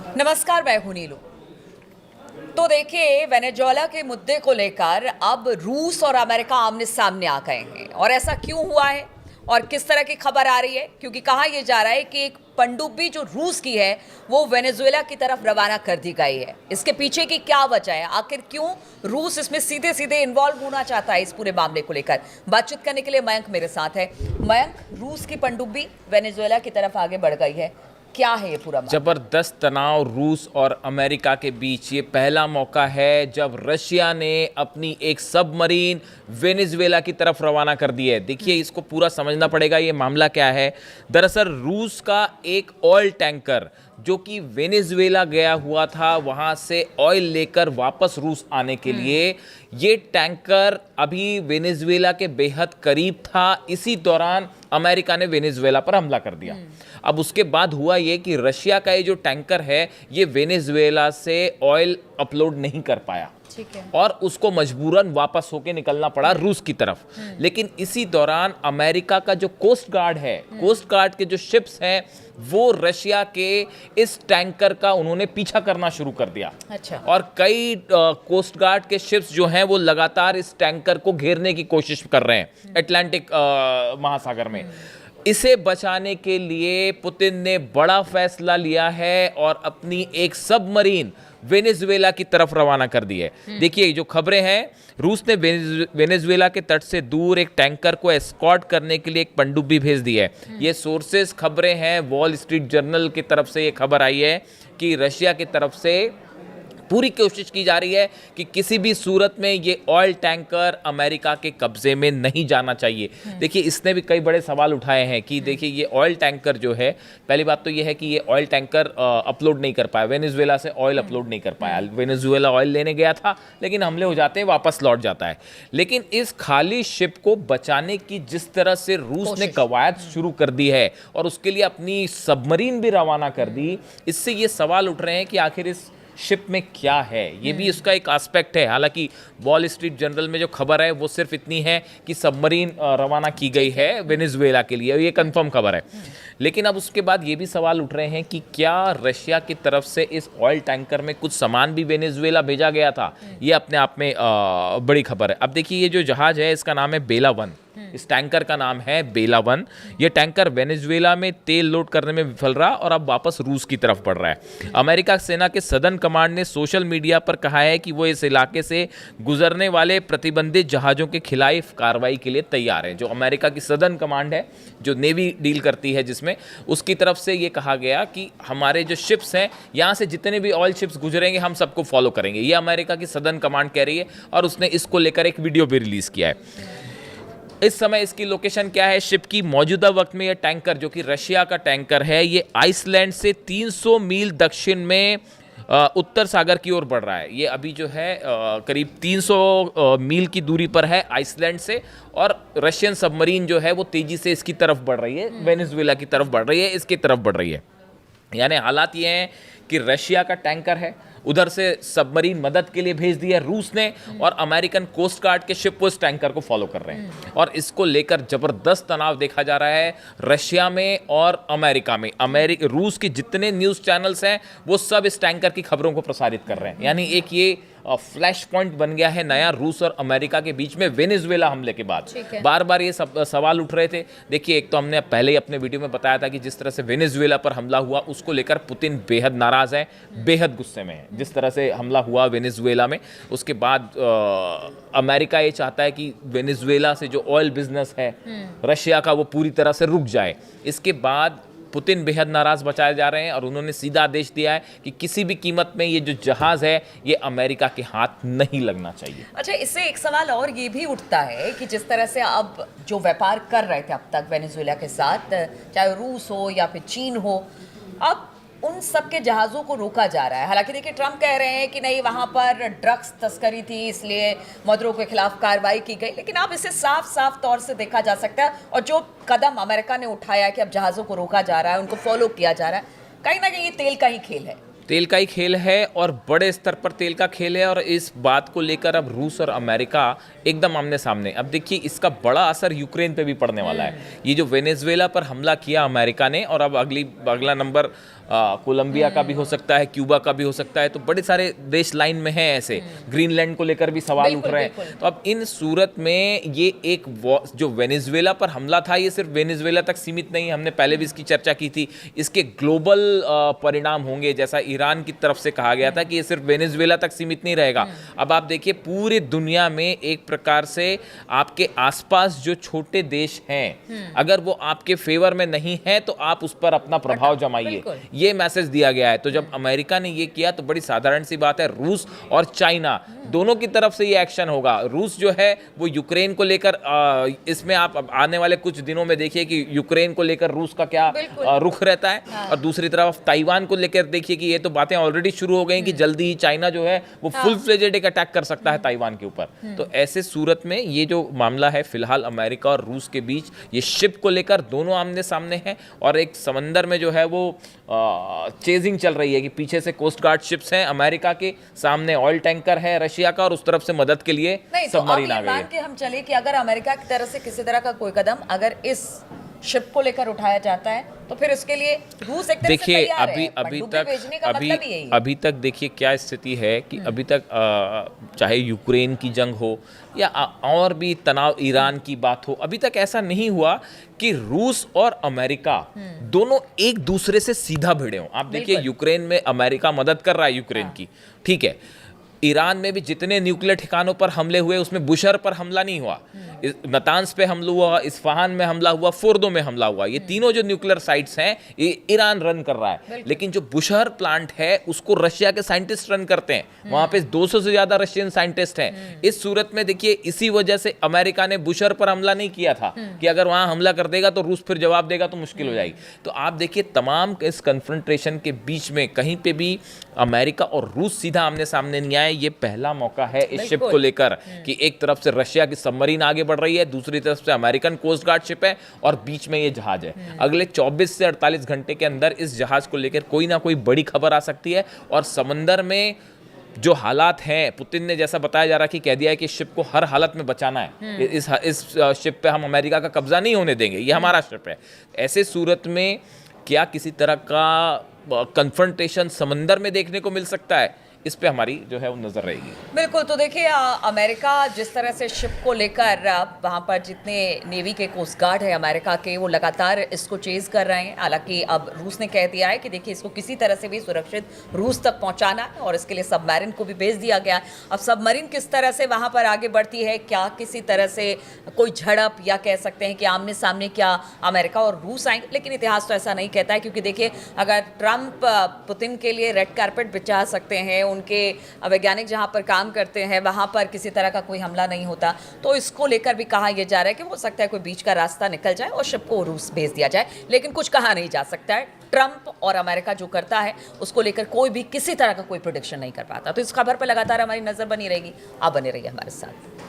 नमस्कार, मैं हूं नीलू। तो देखिए, वेनेजुएला के मुद्दे को लेकर अब रूस और अमेरिका आमने सामने आ गए हैं। और ऐसा क्यों हुआ है और किस तरह की खबर आ रही है? क्योंकि कहा यह जा रहा है कि एक पनडुब्बी जो रूस की है वो वेनेजुएला की तरफ रवाना कर दी गई है। इसके पीछे की क्या वजह है? आखिर क्यों रूस इसमें सीधे सीधे इन्वॉल्व होना चाहता है इस पूरे मामले को लेकर? बातचीत करने के लिए मयंक मेरे साथ है। मयंक, रूस की पनडुब्बी वेनेजुएला की तरफ आगे बढ़ गई है, क्या है ये पूरा मामला? जबरदस्त तनाव रूस और अमेरिका के बीच। ये पहला मौका है जब रशिया ने अपनी एक सबमरीन वेनेजुएला की तरफ रवाना कर दी है। देखिए, इसको पूरा समझना पड़ेगा, ये मामला क्या है। दरअसल रूस का एक ऑयल टैंकर जो कि वेनेजुएला गया हुआ था, वहाँ से ऑयल लेकर वापस रूस आने के लिए, ये टैंकर अभी वेनेजुएला के बेहद करीब था। इसी दौरान अमेरिका ने वेनेजुएला पर हमला कर दिया। अब उसके बाद हुआ ये कि रशिया का ये जो टैंकर है, ये वेनेजुएला से ऑयल अपलोड नहीं कर पाया। ठीक है। और उसको मजबूरन वापस होके निकलना पड़ा रूस की तरफ। लेकिन इसी दौरान अमेरिका का जो कोस्ट गार्ड है, कोस्ट गार्ड के जो शिप्स हैं, वो रशिया के इस टैंकर का उन्होंने पीछा करना शुरू कर दिया। अच्छा। और कई कोस्ट गार्ड के शिप्स जो हैं वो लगातार इस टैंकर को घेरने की कोशिश कर रहे हैं अटलांटिक महासागर में। इसे बचाने के लिए पुतिन ने बड़ा फैसला लिया है और अपनी एक सबमरीन वेनेजुएला की तरफ रवाना कर दी है। देखिए, जो खबरें हैं, रूस ने वेनेजुएला के तट से दूर एक टैंकर को एस्कॉर्ट करने के लिए एक पनडुब्बी भेज दी है। ये सोर्सेस खबरें हैं, वॉल स्ट्रीट जर्नल की तरफ से ये खबर आई है कि रशिया की तरफ से पूरी कोशिश की जा रही है कि किसी भी सूरत में ये ऑयल टैंकर अमेरिका के कब्जे में नहीं जाना चाहिए। देखिए, इसने भी कई बड़े सवाल उठाए हैं कि देखिए, ये ऑयल टैंकर जो है, पहली बात तो ये है कि ये ऑयल टैंकर अपलोड नहीं कर पाया, वेनेजुएला से ऑयल अपलोड नहीं कर पाया। वेनेजुएला ऑयल लेने गया था, लेकिन हमले हो जाते हैं, वापस लौट जाता है। लेकिन इस खाली शिप को बचाने की जिस तरह से रूस ने कवायद शुरू कर दी है और उसके लिए अपनी सबमरीन भी रवाना कर दी, इससे ये सवाल उठ रहे हैं कि आखिर इस शिप में क्या है। ये भी उसका एक एस्पेक्ट है। हालांकि वॉल स्ट्रीट जर्नल में जो खबर है वो सिर्फ इतनी है कि सबमरीन रवाना की गई है वेनेजुएला के लिए, ये कंफर्म खबर है। लेकिन अब उसके बाद ये भी सवाल उठ रहे हैं कि क्या रशिया की तरफ से इस ऑयल टैंकर में कुछ सामान भी वेनेजुएला भेजा गया था? ये अपने आप में बड़ी खबर है। अब देखिए, ये जो जहाज है इसका नाम है बेला वन। इस टैंकर का नाम है बेला वन। ये टैंकर वेनेजुएला में तेल लोड करने में विफल रहा और अब वापस रूस की तरफ बढ़ रहा है। अमेरिका सेना के सदर्न कमांड ने सोशल मीडिया पर कहा है कि वो इस इलाके से गुजरने वाले प्रतिबंधित जहाज़ों के खिलाफ कार्रवाई के लिए तैयार है। जो अमेरिका की सदर्न कमांड है, जो नेवी डील करती है जिसमें, उसकी तरफ से ये कहा गया कि हमारे जो शिप्स हैं, यहाँ से जितने भी ऑयल शिप्स गुजरेंगे हम सबको फॉलो करेंगे। ये अमेरिका की सदर्न कमांड कह रही है और उसने इसको लेकर एक वीडियो भी रिलीज़ किया है। इस समय इसकी लोकेशन क्या है? शिप की मौजूदा वक्त में यह टैंकर, जो कि रशिया का टैंकर है, ये आइसलैंड से 300 मील दक्षिण में उत्तर सागर की ओर बढ़ रहा है। ये अभी जो है करीब 300 मील की दूरी पर है आइसलैंड से। और रशियन सबमरीन जो है वो तेजी से इसकी तरफ बढ़ रही है, वेनेजुएला की तरफ बढ़ रही है, इसकी तरफ बढ़ रही है। यानी हालात ये हैं कि रशिया का टैंकर है, उधर से सबमरीन मदद के लिए भेज दिया है रूस ने, और अमेरिकन कोस्ट गार्ड के शिप उस टैंकर को फॉलो कर रहे हैं। और इसको लेकर जबरदस्त तनाव देखा जा रहा है रशिया में और अमेरिका में। रूस के जितने न्यूज़ चैनल्स हैं वो सब इस टैंकर की खबरों को प्रसारित कर रहे हैं। यानी एक ये फ्लैश पॉइंट बन गया है नया रूस और अमेरिका के बीच में वेनेजुएला हमले के बाद। बार बार ये सब सवाल उठ रहे थे। देखिए, एक तो हमने पहले ही अपने वीडियो में बताया था कि जिस तरह से वेनेजुएला पर हमला हुआ उसको लेकर पुतिन बेहद नाराज है, बेहद गुस्से में है, जिस तरह से हमला हुआ वेनेजुएला में। उसके बाद अमेरिका ये चाहता है कि वेनेजुएला से जो ऑयल बिजनेस है रशिया का, वो पूरी तरह से रुक जाए। इसके बाद पुतिन बेहद नाराज बचाए जा रहे हैं और उन्होंने सीधा आदेश दिया है कि किसी भी कीमत में ये जो जहाज है ये अमेरिका के हाथ नहीं लगना चाहिए। अच्छा, इससे एक सवाल और ये भी उठता है कि जिस तरह से अब जो व्यापार कर रहे थे अब तक वेनेजुएला के साथ, चाहे रूस हो या फिर चीन हो, अब उन सब के जहाज़ों को रोका जा रहा है। हालांकि देखिए, ट्रंप कह रहे हैं कि नहीं, वहाँ पर ड्रग्स तस्करी थी इसलिए मदुरो के खिलाफ कार्रवाई की गई। लेकिन अब इसे साफ साफ तौर से देखा जा सकता है, और जो कदम अमेरिका ने उठाया कि अब जहाज़ों को रोका जा रहा है, उनको फॉलो किया जा रहा है, कहीं ना कहीं ये तेल का ही खेल है। तेल का ही खेल है और बड़े स्तर पर तेल का खेल है। और इस बात को लेकर अब रूस और अमेरिका एकदम आमने सामने। अब देखिए, इसका बड़ा असर यूक्रेन पे भी पड़ने वाला है। ये जो वेनेजुएला पर हमला किया अमेरिका ने, और अब अगला नंबर कोलंबिया का भी हो सकता है, क्यूबा का भी हो सकता है, तो बड़े सारे देश लाइन में हैं ऐसे। ग्रीनलैंड को लेकर भी सवाल उठ रहे हैं। तो अब इन सूरत में ये एक जो वेनेजुएला पर हमला था, ये सिर्फ वेनेजुएला तक सीमित नहीं, हमने पहले भी इसकी चर्चा की थी। इसके ग्लोबल परिणाम होंगे, जैसा ईरान की तरफ से कहा गया था कि ये सिर्फ वेनेजुएला तक सीमित नहीं रहेगा। अब आप देखिए पूरे दुनिया में एक प्रकार से आपके आसपास जो छोटे देश हैं, अगर वो आपके फेवर में नहीं है तो आप उस पर अपना प्रभाव जमाइए, ये मैसेज दिया गया है। तो जब अमेरिका ने ये किया तो बड़ी साधारण सी बात है, रूस और चाइना दोनों की तरफ से ये एक्शन होगा। रूस जो है वो यूक्रेन को लेकर, इसमें आप आने वाले कुछ दिनों में देखिए कि यूक्रेन को लेकर रूस का क्या रुख रहता है। और दूसरी तरफ ताइवान को लेकर देखिए कि ये तो बातें ऑलरेडी शुरू हो गई कि जल्दी ही चाइना जो है वो फुल फ्लेजेड एक अटैक कर सकता है ताइवान के ऊपर। तो ऐसे सूरत में ये जो मामला है फिलहाल अमेरिका और रूस के बीच, ये शिप को लेकर दोनों आमने सामने हैं और एक समंदर में जो है वो चेजिंग चल रही है कि पीछे से कोस्ट गार्ड शिप्स हैं, अमेरिका के सामने ऑयल टैंकर है रशिया का, और उस तरफ से मदद के लिए सबमरीन आ गई है। कि हम चले कि अगर अमेरिका की तरफ से किसी तरह का कोई कदम अगर इस शिप को लेकर उठाया जाता है तो फिर उसके लिए रूस एक तरह से देखिए तैयार है। अभी तक देखिए क्या स्थिति है कि अभी तक चाहे यूक्रेन की जंग हो या और भी तनाव, ईरान की बात हो, अभी तक ऐसा नहीं हुआ कि रूस और अमेरिका दोनों एक दूसरे से सीधा भिड़े हों। आप देखिए यूक्रेन में अमेरिका मदद कर रहा है यूक्रेन की, ठीक है। ईरान में भी जितने न्यूक्लियर ठिकानों पर हमले हुए उसमें बुशहर पर हमला नहीं हुआ, नतांज पे हमला हुआ, इस्फहान में हमला हुआ, फोर्दो में हमला हुआ। ये तीनों जो न्यूक्लियर साइट्स हैं ये ईरान रन कर रहा है, लेकिन जो बुशहर प्लांट है उसको रशिया के साइंटिस्ट रन करते हैं। वहां पे 200 से ज्यादा रशियन साइंटिस्ट हैं। इस सूरत में देखिए इसी वजह से अमेरिका ने बुशहर पर हमला नहीं किया था कि अगर वहां हमला कर देगा तो रूस फिर जवाब देगा तो मुश्किल हो जाएगी। तो आप देखिए तमाम इस कन्फ्रंटेशन के बीच में कहीं पे भी अमेरिका और रूस सीधा आमने सामने नहीं आए। ये पहला मौका है इस शिप को लेकर कि एक तरफ से रशिया की सबमरीन आगे बढ़ रही है, दूसरी तरफ से अमेरिकन कोस्ट गार्ड शिप है और बीच में ये जहाज है। अगले 24 से 48 घंटे के अंदर इस जहाज को लेकर कोई ना कोई बड़ी खबर आ सकती है। और समंदर में जो हालात हैं, पुतिन ने जैसा बताया जा रहा है कि कह दिया है कि शिप को हर हालत में बचाना है, इस शिप पे हम अमेरिका का कब्जा नहीं होने देंगे, ये हमारा शिप है। ऐसे सूरत में क्या किसी तरह का कन्फ्रंटेशन समंदर में देखने को मिल सकता है, इस पे हमारी जो है वो नजर रहेगी। बिल्कुल। तो देखिए अमेरिका जिस तरह से शिप को लेकर वहाँ पर जितने नेवी के कोस्ट गार्ड है अमेरिका के, वो लगातार इसको चेज कर रहे हैं। हालांकि अब रूस ने कह दिया है कि देखिए इसको किसी तरह से भी सुरक्षित रूस तक पहुँचाना है और इसके लिए सबमरीन को भी भेज दिया गया। अब सबमरीन किस तरह से वहाँ पर आगे बढ़ती है, क्या किसी तरह से कोई झड़प या कह सकते हैं कि आमने सामने क्या अमेरिका और रूस आएंगे, लेकिन इतिहास तो ऐसा नहीं कहता है। क्योंकि देखिए अगर ट्रंप पुतिन के लिए रेड कारपेट बिछा सकते हैं, उनके वैज्ञानिक जहां पर काम करते हैं वहां पर किसी तरह का कोई हमला नहीं होता, तो इसको लेकर भी कहा यह जा रहा है कि हो सकता है कोई बीच का रास्ता निकल जाए और शिप को रूस भेज दिया जाए, लेकिन कुछ कहा नहीं जा सकता है। ट्रंप और अमेरिका जो करता है उसको लेकर कोई भी किसी तरह का कोई प्रेडिक्शन नहीं कर पाता। तो इस खबर पर लगातार हमारी नजर बनी रहेगी। आप बने रहिए हमारे साथ।